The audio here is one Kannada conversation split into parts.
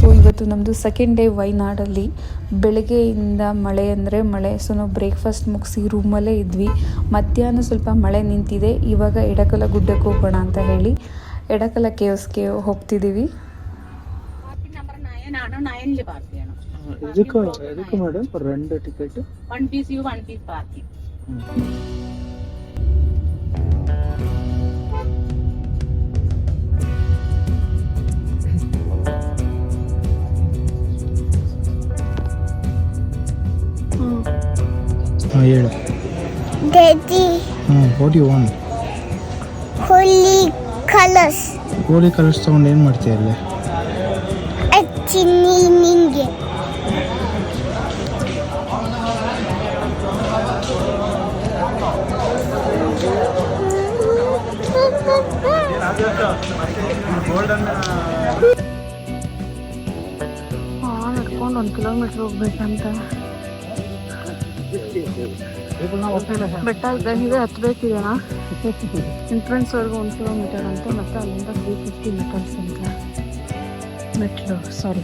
ಸೊ ಇವತ್ತು ನಮ್ಮದು ಸೆಕೆಂಡ್ ಡೇ ವೈನಾಡಲ್ಲಿ. ಬೆಳಗ್ಗೆಯಿಂದ ಮಳೆ ಅಂದರೆ ಮಳೆ. ಸೊ ನಾವು ಬ್ರೇಕ್ಫಾಸ್ಟ್ ಮುಗಿಸಿ ರೂಮಲ್ಲೇ ಇದ್ವಿ. ಮಧ್ಯಾಹ್ನ ಸ್ವಲ್ಪ ಮಳೆ ನಿಂತಿದೆ. ಇವಾಗ ಎಡಕಲ ಗುಡ್ಡಕ್ಕೆ ಹೋಗೋಣ ಅಂತ ಹೇಳಿ ಎಡಕಲ ಕೇವ್ಸ್ಗೆ ಹೋಗ್ತಿದ್ದೀವಿ. Madam 2 ticket 1 piece you 1 piece parking. ಹೇಳು Daddy, what you want? holy colors. Holi colours ತಗೊಂಡು ಏನು ಮಾಡ್ತೀಯ ಅಲ್ಲಿ? Achini ninge. ನಡ್ಕೊಂಡು 1 ಕಿಲೋಮೀಟ್ರ್ ಹೋಗ್ಬೇಕಂತ. ಬೆಟ್ಟ ಇದ್ದಂಗೆ ಹತ್ಬೇಕಿದೆ. ಎಂಟ್ರೆನ್ಸ್ವರೆಗೂ 1 ಕಿಲೋಮೀಟರ್ ಅಂತ, ಮತ್ತು ಅಲ್ಲಿಂದ 350 ಮೀಟರ್ಸ್ ಅಂತ ಮೆಟ್ಲು. ಸಾರಿ,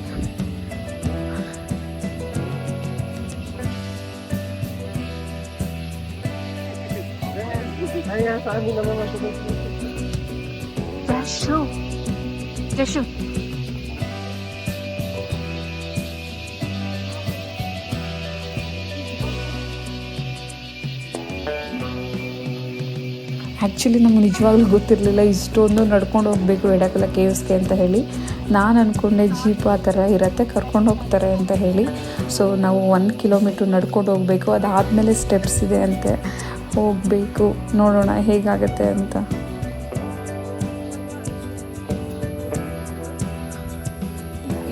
ಯಶು ಆ್ಯಕ್ಚುಲಿ ನಮ್ಗೆ ನಿಜವಾಗ್ಲೂ ಗೊತ್ತಿರಲಿಲ್ಲ ಇಷ್ಟೊಂದು ನಡ್ಕೊಂಡು ಹೋಗಬೇಕು ಎಡಕಲ ಕೇವ್ಸ್ಗೆ ಅಂತ ಹೇಳಿ. ನಾನು ಅಂದ್ಕೊಂಡೆ ಜೀಪ್ ಆ ಥರ ಇರುತ್ತೆ, ಕರ್ಕೊಂಡು ಹೋಗ್ತಾರೆ ಅಂತ ಹೇಳಿ. ಸೊ ನಾವು 1 ಕಿಲೋಮೀಟ್ರ್ ನಡ್ಕೊಂಡು ಹೋಗಬೇಕು. ಅದಾದಮೇಲೆ ಸ್ಟೆಪ್ಸ್ ಇದೆ ಅಂತೆ, ಹೋಗಬೇಕು. ನೋಡೋಣ ಹೇಗಾಗತ್ತೆ ಅಂತ.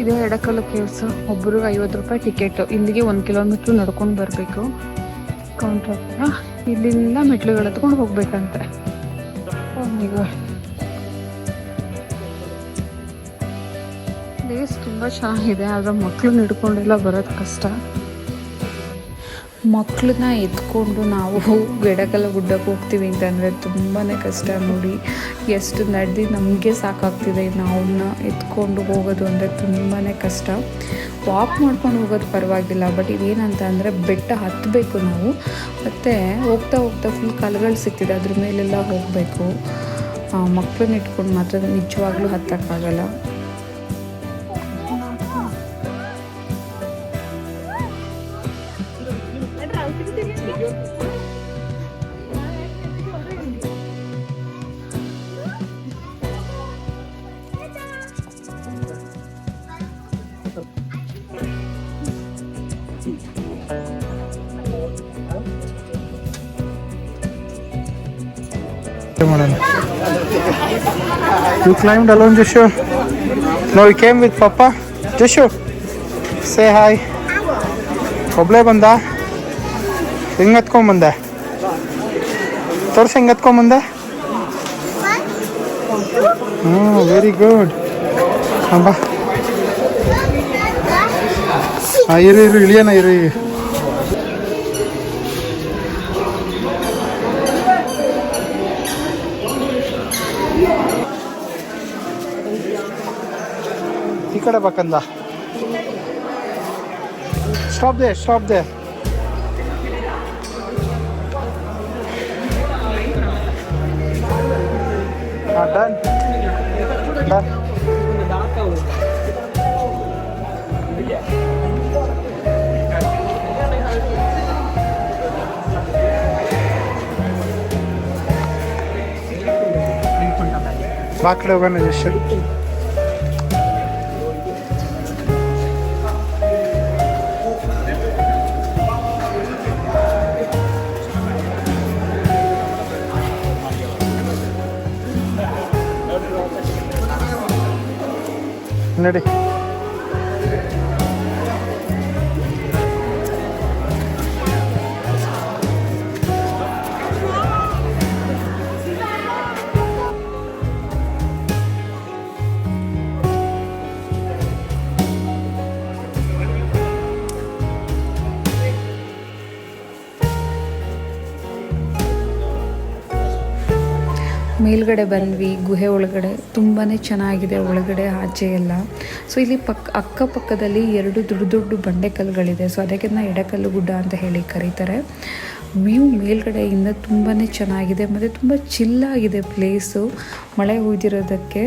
ಇದೇ ಎಡಕಲ ಕೇವ್ಸ್. ಒಬ್ಬರಿಗೆ 50 ರೂಪಾಯಿ ಟಿಕೆಟು. ಇಲ್ಲಿಗೆ 1 ಕಿಲೋಮೀಟ್ರ್ ನಡ್ಕೊಂಡು ಬರಬೇಕು. ಕೌಂಟ್ರ್ ಹತ್ರ ಇಲ್ಲಿಂದ ಮೆಟ್ಲುಗಳು ಹತ್ಕೊಂಡು ಹೋಗ್ಬೇಕಂತೆ. ಪ್ಲೇಸ್ ತುಂಬ ಚೆನ್ನಾಗಿದೆ, ಆದರೆ ಮಕ್ಕಳನ್ನ ಹಿಡ್ಕೊಂಡೆಲ್ಲ ಬರೋದು ಕಷ್ಟ. ಮಕ್ಕಳನ್ನ ಎತ್ಕೊಂಡು ನಾವು ಎಡಕಲ ಗುಡ್ಡಕ್ಕೆ ಹೋಗ್ತೀವಿ ಅಂತಂದರೆ ತುಂಬಾ ಕಷ್ಟ. ನೋಡಿ ಎಷ್ಟು ನಡೆದು ನಮಗೆ ಸಾಕಾಗ್ತಿದೆ. ಇನ್ನು ಅವನ್ನ ಎತ್ಕೊಂಡು ಹೋಗೋದು ಅಂದರೆ ತುಂಬಾ ಕಷ್ಟ. ವಾಕ್ ಮಾಡ್ಕೊಂಡು ಹೋಗೋದು ಪರವಾಗಿಲ್ಲ, ಬಟ್ ಇದೇನಂತ ಅಂದರೆ ಬೆಟ್ಟ ಹತ್ತಬೇಕು ನಾವು. ಮತ್ತು ಹೋಗ್ತಾ ಹೋಗ್ತಾ ಫುಲ್ ಕಲ್ಗಳು ಸಿಗ್ತಿದೆ, ಅದ್ರ ಮೇಲೆಲ್ಲ ಹೋಗಬೇಕು. ಮಕ್ಕಳನ್ನ ಇಟ್ಕೊಂಡು ಮಾತ್ರ ನಿಜವಾಗ್ಲೂ ಹತ್ತಕ್ಕಾಗಲ್ಲ. You climbed alone, Jishu? No, you came with Papa? Jishu, say hi. ಒಬ್ಳೆ ಬಂದ? ಹೆಂಗೆ ಹತ್ಕೊಂಬಂದೆ? ತೋರ್ಸಿ ಹೆಂಗೆ ಹತ್ಕೊಂಬಂದೆ? Very good. ಬಾ, ಇರು ಇಳಿಯೋಣ, ಇರು. ಈ ಕಡೆ ಬೇಕಂದ. ಸ್ಟಾಪ್ ದೇ, ಸ್ಟಾಪ್ ದೇ. Done done. ಬಾ ಕಡೆ ಹೋಗೋಣ ಜಸ್ಟ್. ನಡಿ. ಮೇಲ್ಗಡೆ ಬಂದ್ವಿ, ಗುಹೆ ಒಳಗಡೆ ತುಂಬಾ ಚೆನ್ನಾಗಿದೆ ಒಳಗಡೆ ಆಚೆ ಎಲ್ಲ. ಸೊ ಇಲ್ಲಿ ಅಕ್ಕಪಕ್ಕದಲ್ಲಿ 2 ದೊಡ್ಡ ದೊಡ್ಡ ಬಂಡೆಕಲ್ಲುಗಳಿದೆ. ಸೊ ಅದಕ್ಕೆ ಎಡಕಲ್ಲು ಗುಡ್ಡ ಅಂತ ಹೇಳಿ ಕರೀತಾರೆ. ವ್ಯೂ ಮೇಲ್ಗಡೆಯಿಂದ ತುಂಬಾ ಚೆನ್ನಾಗಿದೆ ಮತ್ತು ತುಂಬ ಚಿಲ್ಲಾಗಿದೆ ಪ್ಲೇಸು ಮಳೆ ಹುಯ್ದಿರೋದಕ್ಕೆ.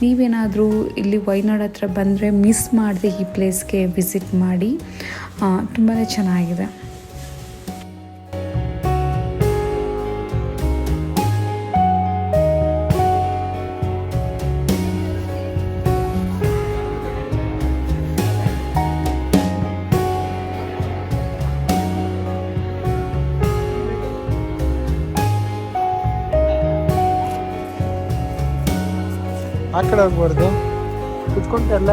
ನೀವೇನಾದರೂ ಇಲ್ಲಿ ವೈನಾಡ್ ಹತ್ರ ಬಂದರೆ ಮಿಸ್ ಮಾಡದೆ ಈ ಪ್ಲೇಸ್ಗೆ ವಿಸಿಟ್ ಮಾಡಿ, ತುಂಬಾ ಚೆನ್ನಾಗಿದೆ. ಆ ಕಡೆ ಹೋಗ್ಬಾರ್ದು, ಕುತ್ಕೊಂತಲ್ಲ.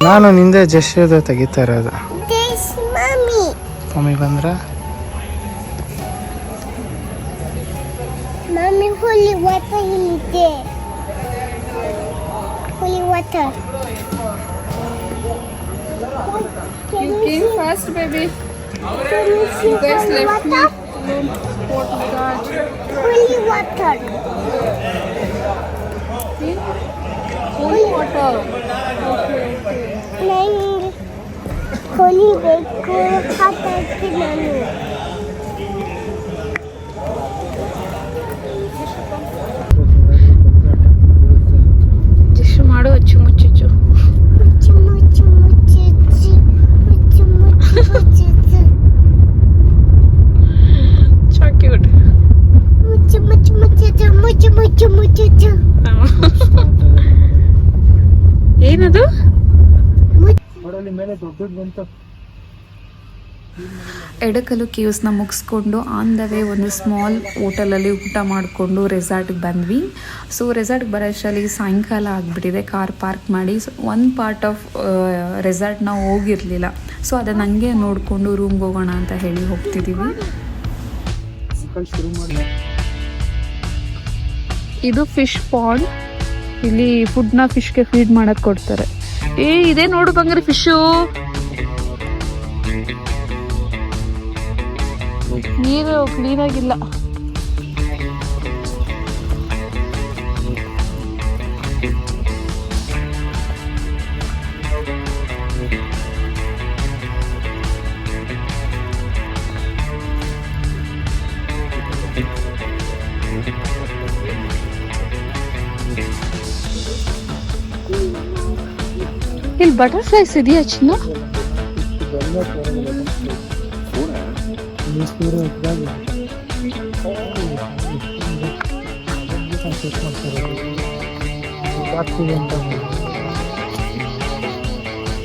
ನಾನು ನಿಂದೆ ಜಶ್ಯದ ತೆಗಿತಾ ಇರೋದು. ಮಮ್ಮಿ ಬಂದ್ರ Mommy, holy water in there. Holy water. You came fast, baby. You guys left me alone. What is that? Holy water. Holy water. Okay. Holy ಬೇಕು ಹಾಕಿ ನಾನು ಜಸ್ಟ್ ಮಾಡು ಅಚ್ಚು ಮುಚ್ಚು. ಮುಚ್ಚು ಮುಚ್ಚು ಮುಚ್ಚು ಮುಚ್ಚು ಮುಚ್ಚು So cute. ಮುಚ್ಚು ಮುಚ್ಚು ಮುಚ್ಚು ಮುಚ್ಚು ಮುಚ್ಚು ಮುಚ್ಚು ಏನದು? ಮೇಲೆ ದೊಡ್ಡದು ಬಂತು. ಎಡಕಲ್ಲು ಕೇವ್ಸ್ನ ಮುಗಿಸ್ಕೊಂಡು ಆನ್ ದ ವೇ ಒಂದು ಸ್ಮಾಲ್ ಹೋಟೆಲಲ್ಲಿ ಊಟ ಮಾಡಿಕೊಂಡು ರೆಸಾರ್ಟ್ಗೆ ಬಂದ್ವಿ. ಸೊ ರೆಸಾರ್ಟ್ಗೆ ಬರೋಷ್ಟರಲ್ಲಿ ಸಾಯಂಕಾಲ ಆಗಿಬಿಟ್ಟಿದೆ. ಕಾರ್ ಪಾರ್ಕ್ ಮಾಡಿ ಒಂದು ಪಾರ್ಟ್ ಆಫ್ ರೆಸಾರ್ಟ್ ನಾವು ಹೋಗಿರಲಿಲ್ಲ. ಸೊ ಅದನ್ನು ಹಂಗೆ ನೋಡಿಕೊಂಡು ರೂಮ್ಗೆ ಹೋಗೋಣ ಅಂತ ಹೇಳಿ ಹೋಗ್ತಿದ್ದೀವಿ. ಇದು ಫಿಶ್ ಪಾಂಡ್. ಇಲ್ಲಿ ಫುಡ್ನ ಫಿಶ್ಗೆ ಫೀಡ್ ಮಾಡಕ್ಕೆ ಕೊಡ್ತಾರೆ. ಇದೇ ನೋಡು ಬಂಗಾರಿ ಫಿಶು. ನೀರು ಕ್ಲೀನಾಗಿಲ್ಲ. ಇಲ್ಲಿ ಬಟರ್ಫ್ಲೈಸ್ ಇದೆಯಾ ಚಿನ್ನ?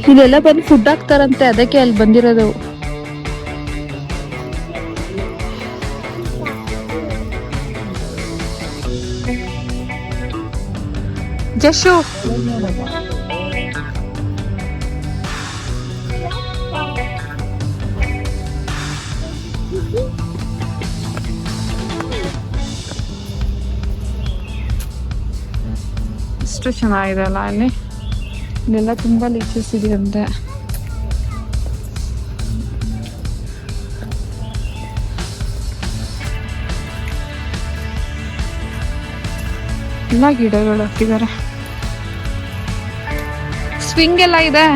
ಇಲ್ಲೆಲ್ಲ ಬಂದು ಫುಡ್ ಹಾಕ್ತಾರಂತೆ, ಅದಕ್ಕೆ ಅಲ್ಲಿ ಬಂದಿರೋದು. ಜಶು ಎಷ್ಟು ಚೆನ್ನಾಗಿದೆ ಅಲ್ಲ. ಅಲ್ಲಿ ಇಲ್ಲೆಲ್ಲ ತುಂಬ ಲೀಚಸ್ ಇದೆಯಂತೆ. ಎಲ್ಲ ಗಿಡಗಳು ಹಾಕಿದ್ದಾರೆ. ಸ್ವಿಂಗ್ ಎಲ್ಲ ಇದೆ.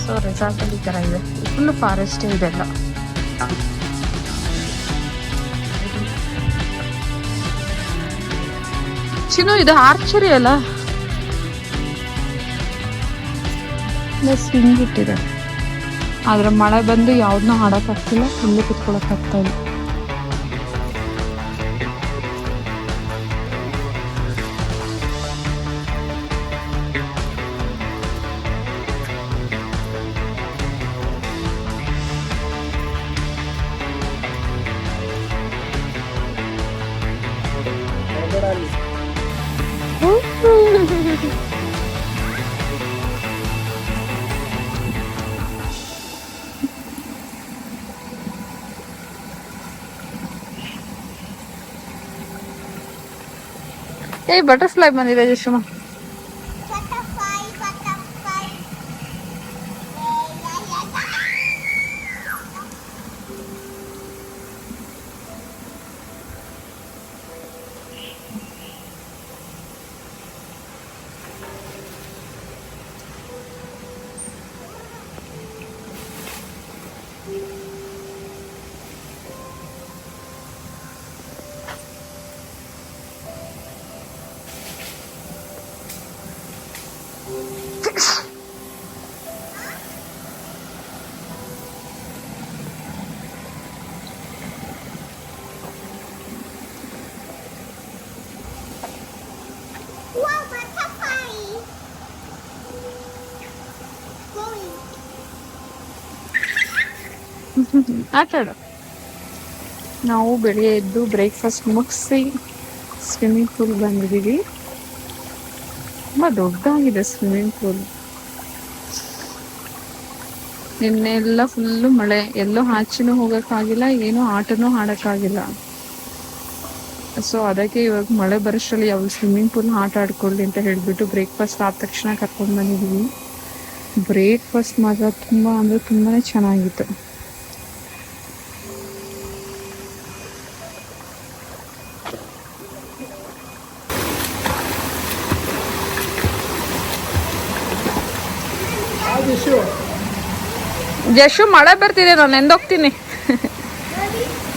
ಸೊ ರೆಸಾರ್ಟ್ ಅಲ್ಲಿ ಈ ತರ ಇದೆ. ಫುಲ್ ಫಾರೆಸ್ಟ್ ಇದೆಲ್ಲ. ಚಿನ್ನು ಇದು ಆರ್ಚರಿ ಅಲ್ಲ? ಸ್ವಿಂಗ್ ಇಟ್ಟಿದೆ, ಆದ್ರೆ ಮಳೆ ಬಂದು ಯಾವ್ದನ್ನೂ ಆಡೋಕ್ಕಾಗ್ತಿಲ್ಲ, ಇಲ್ಲೇ ಕುತ್ಕೊಳಕ್ಕಾಗ್ತಾ ಇಲ್ಲ. ಬಟರ್ಫ್ಲೈ ಬಂದಿದೆ ಜಶುಮ. Butterfly, butterfly. Wow, butterfly. Going. ಆಟಾಡು. ನಾವು ಬೆಳಿಗ್ಗೆ ಎದ್ದು ಬ್ರೇಕ್ಫಾಸ್ಟ್ ಮುಗಿಸಿ ಸ್ವಿಮ್ಮಿಂಗ್ ಪೂಲ್ ಬಂದಿದ್ದೀವಿ. ತುಂಬ ದೊಡ್ಡದಾಗಿದೆ ಸ್ವಿಮ್ಮಿಂಗ್ ಪೂಲ್. ನಿನ್ನೆಲ್ಲ ಫುಲ್ಲು ಮಳೆ, ಎಲ್ಲೋ ಆಚೆನೂ ಹೋಗೋಕ್ಕಾಗಿಲ್ಲ, ಏನೋ ಆಟನೂ ಆಡೋಕ್ಕಾಗಿಲ್ಲ. ಸೊ ಅದಕ್ಕೆ ಇವಾಗ ಮಳೆ ಬರೋಷ್ಟರಲ್ಲಿ ಯಾವ ಸ್ವಿಮ್ಮಿಂಗ್ ಪೂಲ್ ಆಟ ಆಡ್ಕೊಳ್ಳಿ ಅಂತ ಹೇಳಿಬಿಟ್ಟು ಬ್ರೇಕ್ಫಾಸ್ಟ್ ಆದ ತಕ್ಷಣ ಕರ್ಕೊಂಡು ಬಂದಿದ್ದೀವಿ. ಬ್ರೇಕ್ಫಾಸ್ಟ್ ಮಾತ್ರ ತುಂಬ ಅಂದರೆ ತುಂಬಾ ಚೆನ್ನಾಗಿತ್ತು. ಜಶು ಮಳೆ ಬರ್ತಿದೆ, ನಾನು ಎಂದೋಗ್ತೀನಿ.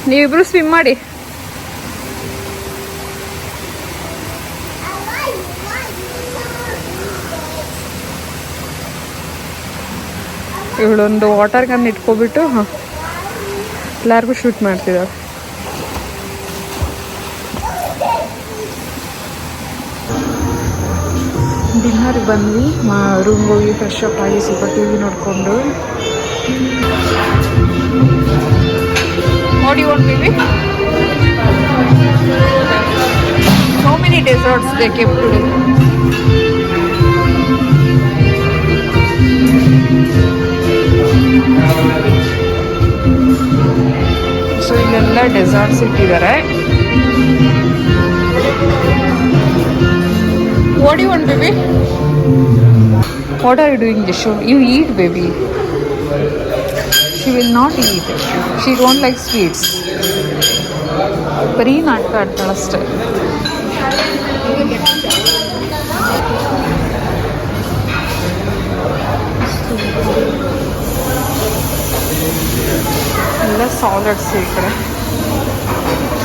ನೀವಿಬ್ರು ಸ್ವಿಮ್ ಮಾಡಿ. ಇವಳೊಂದು ವಾಟರ್ ಗನ್ ಇಟ್ಕೊಬಿಟ್ಟು ಎಲ್ಲರಿಗೂ ಶೂಟ್ ಮಾಡ್ತಿದ್ದಾಳೆ. ಡಿನ್ನರ್ಗೆ ಬಂದ್ವಿ, ರೂಮ್ಗೆ ಹೋಗಿ ಫ್ರೆಶ್ ಅಪ್ ಆಗಿ ಸ್ವಲ್ಪ ಟಿವಿ ನೋಡಿಕೊಂಡು. What do you want, baby? So many desserts they kept today. So ಇಲ್ಲೆಲ್ಲ ಡೆಸರ್ಟ್ಸ್ ಇಟ್ಟಿದ್ದಾರೆ. What do you want, baby? What are you doing, Jishu? You eat, baby. She will not eat. She don't like sweets. ಬರೀ ನಾಟಕ ಆಡ್ತಾಳೆ ಅಷ್ಟೇ. ಎಲ್ಲ ಸಾಲಡ್ಸ್ ಈ ಕಡೆ.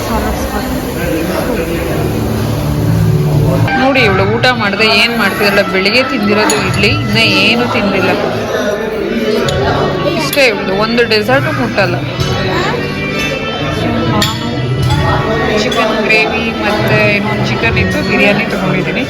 ಸಾಲಡ್ಸ್ ನೋಡಿ, ಇವಳು ಊಟ ಮಾಡಿದೆ ಏನು ಮಾಡ್ತಿದ್ದಲ್ಲ. ಬೆಳಿಗ್ಗೆ ತಿಂದಿರೋದು ಇಡ್ಲಿ, ಇನ್ನೂ ಏನು ತಿಂದಿಲ್ಲ. ಇಷ್ಟೇ ಇವಳು, ಒಂದು ಡೆಸರ್ಟು ಮುಟ್ಟಲ್ಲ. ಚಿಕನ್ ಗ್ರೇವಿ ಮತ್ತು ಇನ್ನೊಂದು ಚಿಕನ್ ಇತ್ತು, ಬಿರಿಯಾನಿ ತೊಗೊಂಡಿದ್ದೀನಿ.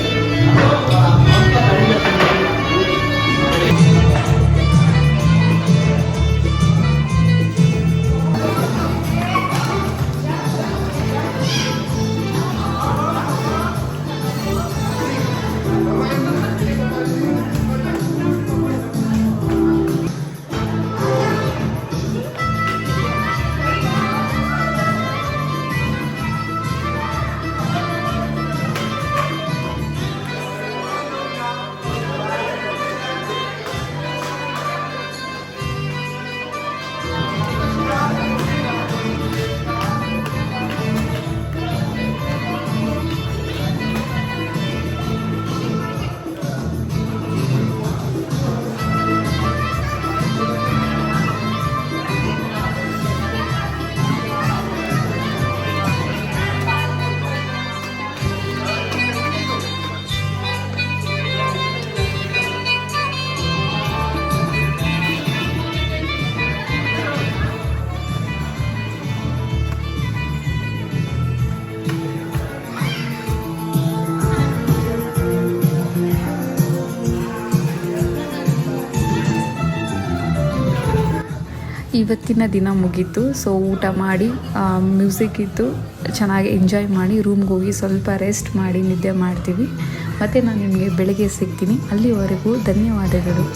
ಇವತ್ತಿನ ದಿನ ಮುಗೀತು. ಸೊ ಊಟ ಮಾಡಿ ಮ್ಯೂಸಿಕ್ ಇತ್ತು, ಚೆನ್ನಾಗಿ ಎಂಜಾಯ್ ಮಾಡಿ ರೂಮ್ಗೆ ಹೋಗಿ ಸ್ವಲ್ಪ ರೆಸ್ಟ್ ಮಾಡಿ ನಿದ್ದೆ ಮಾಡ್ತೀವಿ. ಮತ್ತು ನಾನು ನಿಮಗೆ ಬೆಳಗ್ಗೆ ಸಿಗ್ತೀನಿ. ಅಲ್ಲಿವರೆಗೂ ಧನ್ಯವಾದಗಳು.